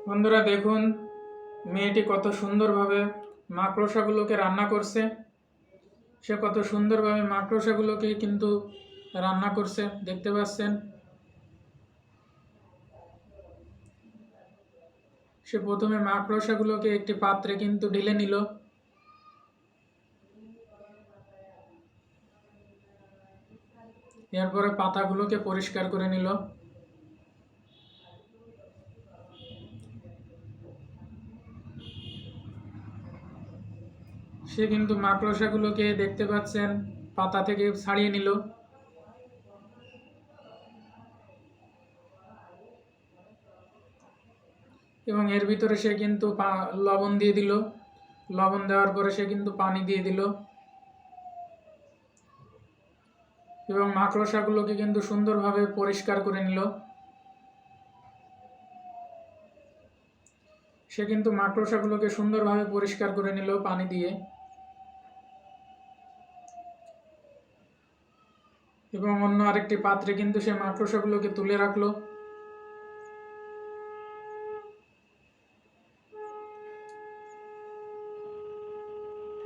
বন্ধুরা দেখুন, মেয়েটি কত সুন্দরভাবে মাকড়সাগুলোকে রান্না করছে। সে কত সুন্দরভাবে মাকড়সাগুলোকে কিন্তু রান্না করছে, দেখতে পাচ্ছেন। সে প্রথমে মাকড়সাগুলোকে একটি পাত্রে কিন্তু ঢেলে নিল। এরপরে পাতাগুলোকে পরিষ্কার করে নিল। সে কিন্তু মাকড়সাগুলোকে দেখতে পাচ্ছেন পাতা থেকে ছাড়িয়ে নিল এবং এর ভিতরে সে কিন্তু লবণ দিয়ে দিল। লবণ দেওয়ার পরে সে কিন্তু পানি দিয়ে দিল এবং মাকড়সাগুলোকে কিন্তু সুন্দরভাবে পরিষ্কার করে নিল। সে কিন্তু মাকড়সাগুলোকে সুন্দরভাবে পরিষ্কার করে নিল পানি দিয়ে এবং অন্য আরেকটি পাত্রে কিন্তু সে মাকড়সাগুলোকে তুলে রাখলো।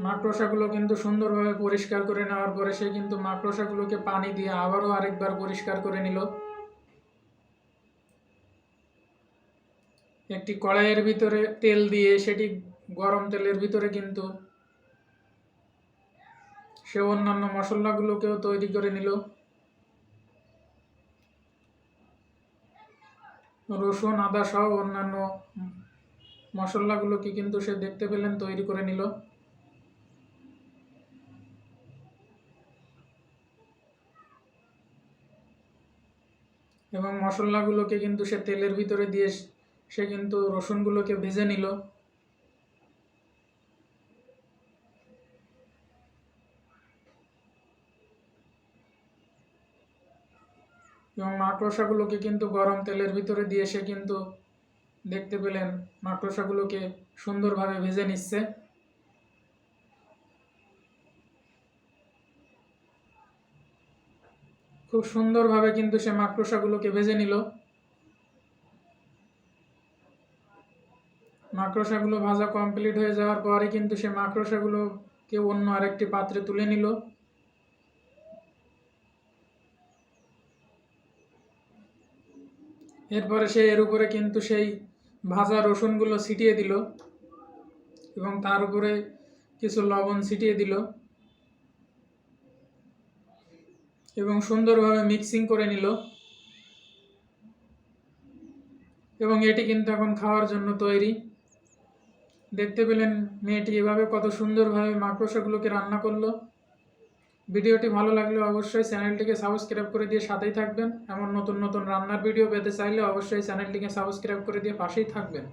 মাকড়সাগুলো কিন্তু সুন্দরভাবে পরিষ্কার করে নেওয়ার পরে সে কিন্তু মাকড়সাগুলোকে পানি দিয়ে আবারও আরেকবার পরিষ্কার করে নিল। একটি কড়াইয়ের ভিতরে তেল দিয়ে সেটি গরম তেলের ভিতরে কিন্তু সে অন্যান্য মশলাগুলোকেও তৈরি করে নিল। রসুন, আদা সহ অন্যান্য মশলাগুলোকে কিন্তু সে দেখতে পেলেন তৈরি করে নিল এবং মশলাগুলোকে কিন্তু সে তেলের ভিতরে দিয়ে সে কিন্তু রসুনগুলোকে ভেজে নিল এবং মাকড়সাগুলোকে কিন্তু গরম তেলের ভিতরে দিয়ে সে কিন্তু দেখতে পেলেন মাকড়সাগুলোকে সুন্দরভাবে ভেজে নিচ্ছে। খুব সুন্দরভাবে কিন্তু সে মাকড়সাগুলোকে ভেজে নিল। মাকড়সাগুলো ভাজা কমপ্লিট হয়ে যাওয়ার পরে কিন্তু সে মাকড়সাগুলোকে অন্য আরেকটি পাত্রে তুলে নিল। এরপরে সে এর উপরে কিন্তু সেই ভাজা রসুনগুলো ছিটিয়ে দিল এবং তার উপরে কিছু লবণ ছিটিয়ে দিল এবং সুন্দরভাবে মিক্সিং করে নিল এবং এটি কিন্তু এখন খাওয়ার জন্য তৈরি। দেখতে পেলেন মেয়েটি এভাবে কত সুন্দরভাবে মাকড়সাগুলোকে রান্না করলো। ভিডিওটি ভালো লাগলে অবশ্যই চ্যানেলটিকে সাবস্ক্রাইব করে দিয়ে সাথেই থাকবেন। এমন নতুন নতুন রান্নার ভিডিও পেতে চাইলে অবশ্যই চ্যানেলটিকে সাবস্ক্রাইব করে দিয়ে পাশেই থাকবেন।